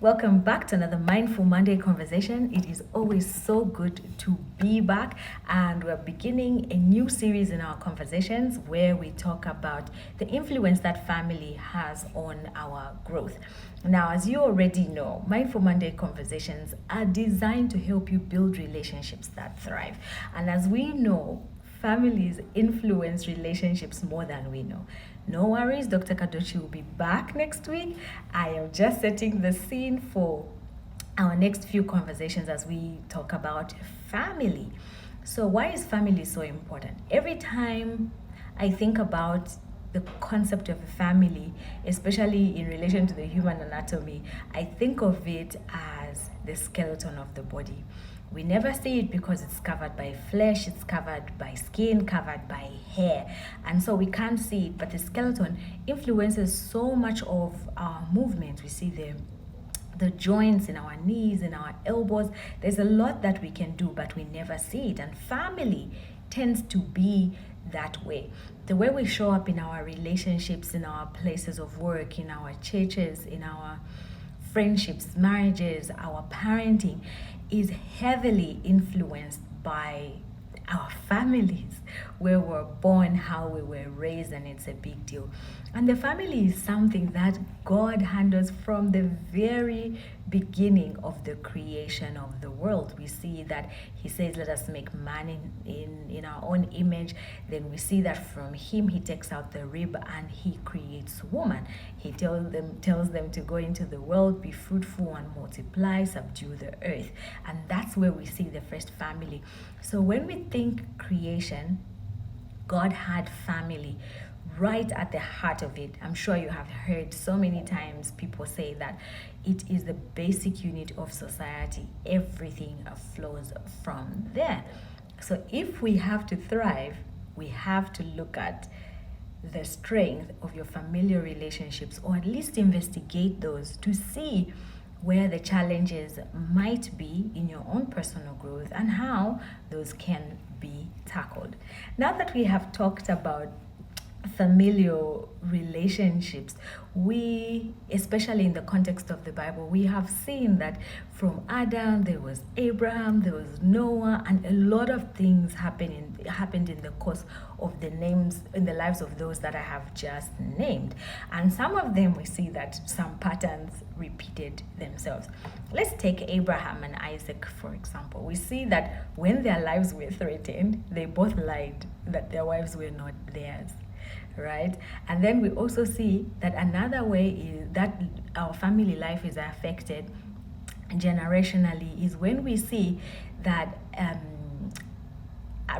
Welcome back to another Mindful Monday conversation. It is always so good to be back, and we're beginning a new series in our conversations where we talk about the influence that family has on our growth. Now, as you already know, Mindful Monday conversations are designed to help you build relationships that thrive. And as we know, families influence relationships more than we know. No worries, Dr. Kadochi will be back next week. I am just setting the scene for our next few conversations as we talk about family. So, why is family so important? Every time I think about the concept of a family, especially in relation to the human anatomy, I think of it as the skeleton of the body. We never see it because it's covered by flesh, it's covered by skin, covered by hair, and so we can't see it. But the skeleton influences so much of our movement. We see the joints in our knees, in our elbows. There's a lot that we can do, but we never see it. And family tends to be that way. The way we show up in our relationships, in our places of work, in our churches, in our friendships, marriages, our parenting is heavily influenced by our families, where we're born, how we were raised, and it's a big deal. And the family is something that God handles from the very beginning of the creation of the world. We see that He says, "Let us make man in our own image." Then we see that from Him He takes out the rib and He creates woman. He tells them to go into the world, be fruitful and multiply, subdue the earth. And that's where we see the first family. So when we think creation, God had family right at the heart of it. I'm sure you have heard so many times people say that it is the basic unit of society. Everything flows from there. So if we have to thrive, we have to look at the strength of your familiar relationships, or at least investigate those to see where the challenges might be in your own personal growth and how those can be tackled. Now that we have talked about familial relationships, we, especially in the context of the Bible, we have seen that from Adam there was Abraham, there was Noah, and a lot of things happened in the course of the names in the lives of those that I have just named. And some of them we see that some patterns repeated themselves. Let's take Abraham and Isaac, for example. We see that when their lives were threatened, they both lied that their wives were not theirs. Right? And then we also see that another way is that our family life is affected generationally is when we see that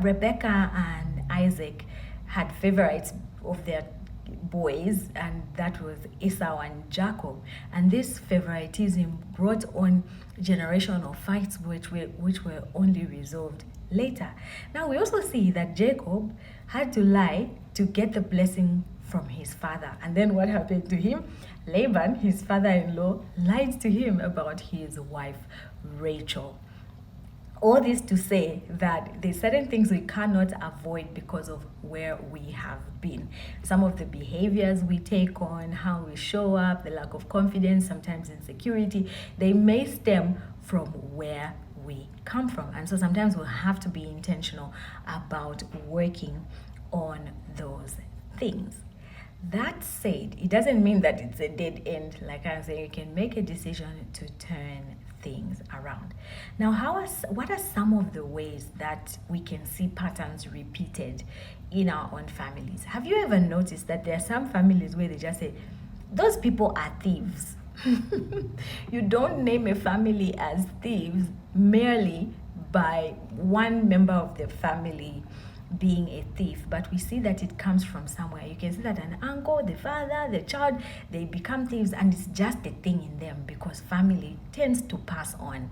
Rebecca and Isaac had favorites of their boys, and that was Esau and Jacob. And this favoritism brought on generational fights which were only resolved later. Now we also see that Jacob had to lie to get the blessing from his father. And then what happened to him? Laban, his father-in-law, lied to him about his wife Rachel. All this to say that there's certain things we cannot avoid because of where we have been. Some of the behaviors we take on, how we show up, the lack of confidence, sometimes insecurity, they may stem from where we come from. And so sometimes we'll have to be intentional about working on those things. That said, it doesn't mean that it's a dead end. Like I say, you can make a decision to turn things around. Now, what are some of the ways that we can see patterns repeated in our own families? Have you ever noticed that there are some families where they just say, those people are thieves? You don't name a family as thieves merely by one member of the family being a thief, but we see that it comes from somewhere. You can see that an uncle, the father, the child, they become thieves, and it's just a thing in them because family tends to pass on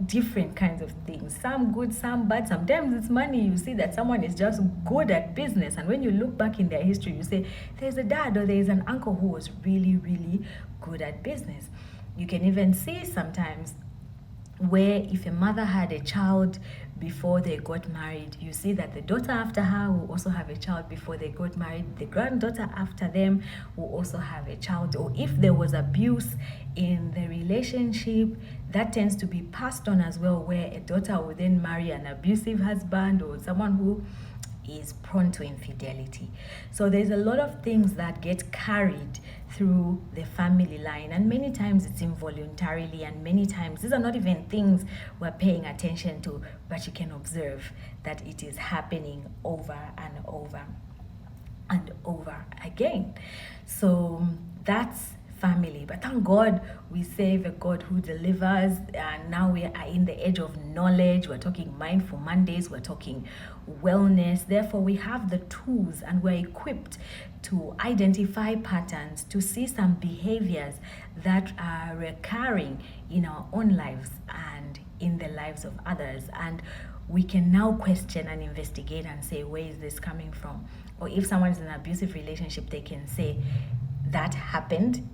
different kinds of things, some good, some bad. Sometimes it's money. You see that someone is just good at business, and when you look back in their history, you say there's a dad or there's an uncle who was really, really good at business. You can even see sometimes where if a mother had a child before they got married. You see that the daughter after her will also have a child before they got married. The granddaughter after them will also have a child. Or if there was abuse in the relationship, that tends to be passed on as well, where a daughter will then marry an abusive husband or someone who is prone to infidelity. So there's a lot of things that get carried through the family line, and many times it's involuntarily, and many times these are not even things we're paying attention to, but you can observe that it is happening over and over and over again. So that's family. But thank God we serve a God who delivers, and now we are in the age of knowledge. We're talking Mindful Mondays, we're talking wellness. Therefore, we have the tools and we're equipped to identify patterns, to see some behaviors that are recurring in our own lives and in the lives of others. And we can now question and investigate and say, where is this coming from? Or if someone's in an abusive relationship, they can say, that happened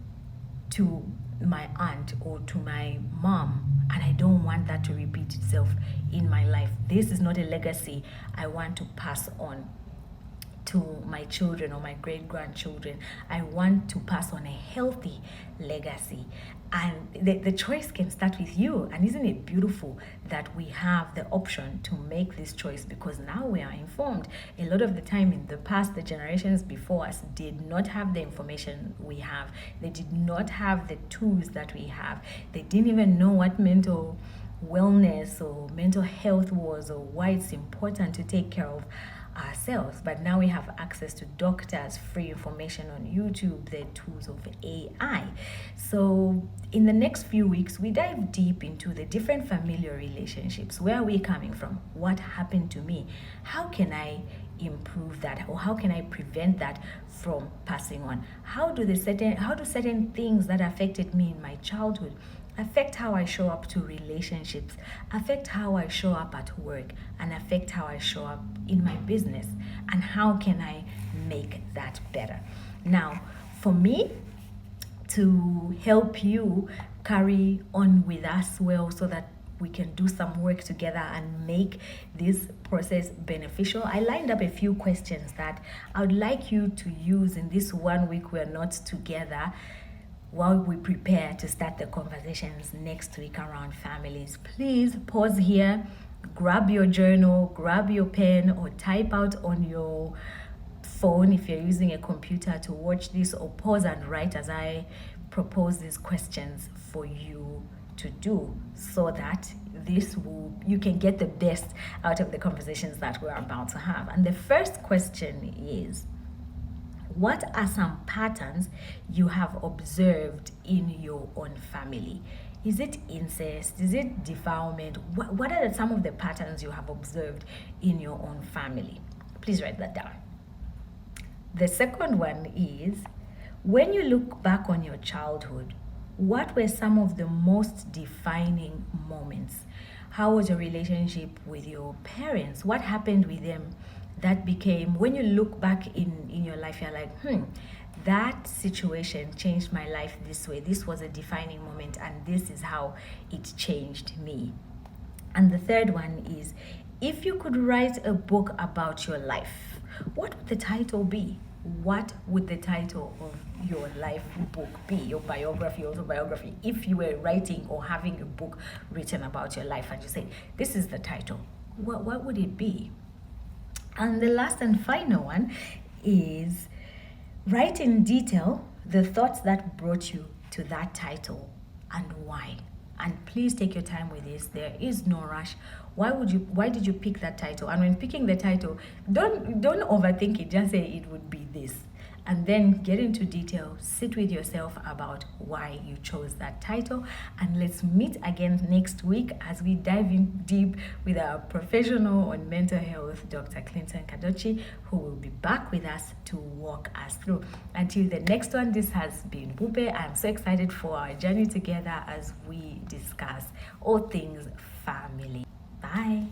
to my aunt or to my mom, and I don't want that to repeat itself in my life. This is not a legacy I want to pass on to my children or my great-grandchildren. I want to pass on a healthy legacy. And the choice can start with you. And isn't it beautiful that we have the option to make this choice, because now we are informed. A lot of the time in the past, the generations before us did not have the information we have. They did not have the tools that we have. They didn't even know what mental wellness or mental health was, or why it's important to take care of ourselves. But now we have access to doctors, free information on YouTube, the tools of AI. So in the next few weeks, we dive deep into the different familiar relationships. Where are we coming from? What happened to me? How can I improve that, or how can I prevent that from passing on? How do certain things that affected me in my childhood affect how I show up to relationships, affect how I show up at work, and affect how I show up in my business? And how can I make that better? Now, for me to help you carry on with us well, so that we can do some work together and make this process beneficial, I lined up a few questions that I would like you to use in this 1 week we're not together, while we prepare to start the conversations next week around families. Please pause here, grab your journal, grab your pen, or type out on your phone if you're using a computer to watch this, or pause and write as I propose these questions for you to do, so that you can get the best out of the conversations that we're about to have. And the first question is, what are some patterns you have observed in your own family? Is it incest? Is it defilement? What are some of the patterns you have observed in your own family? Please write that down. The second one is, when you look back on your childhood, what were some of the most defining moments? How was your relationship with your parents? What happened with them that became, when you look back in your life, you're like, that situation changed my life this way. This was a defining moment, and this is how it changed me. And the third one is, if you could write a book about your life, what would the title be? What would the title of your life book be? Your biography, autobiography. If you were writing or having a book written about your life, and you say, this is the title, what would it be? And the last and final one is, write in detail the thoughts that brought you to that title and why. And please take your time with this. There is no rush. Why did you pick that title? And when picking the title, don't overthink it. Just say it would be this. And then get into detail. Sit with yourself about why you chose that title. And let's meet again next week as we dive in deep with our professional on mental health, Dr. Clinton Kadochi, who will be back with us to walk us through. Until the next one, this has been Bupe. I'm so excited for our journey together as we discuss all things family. Bye.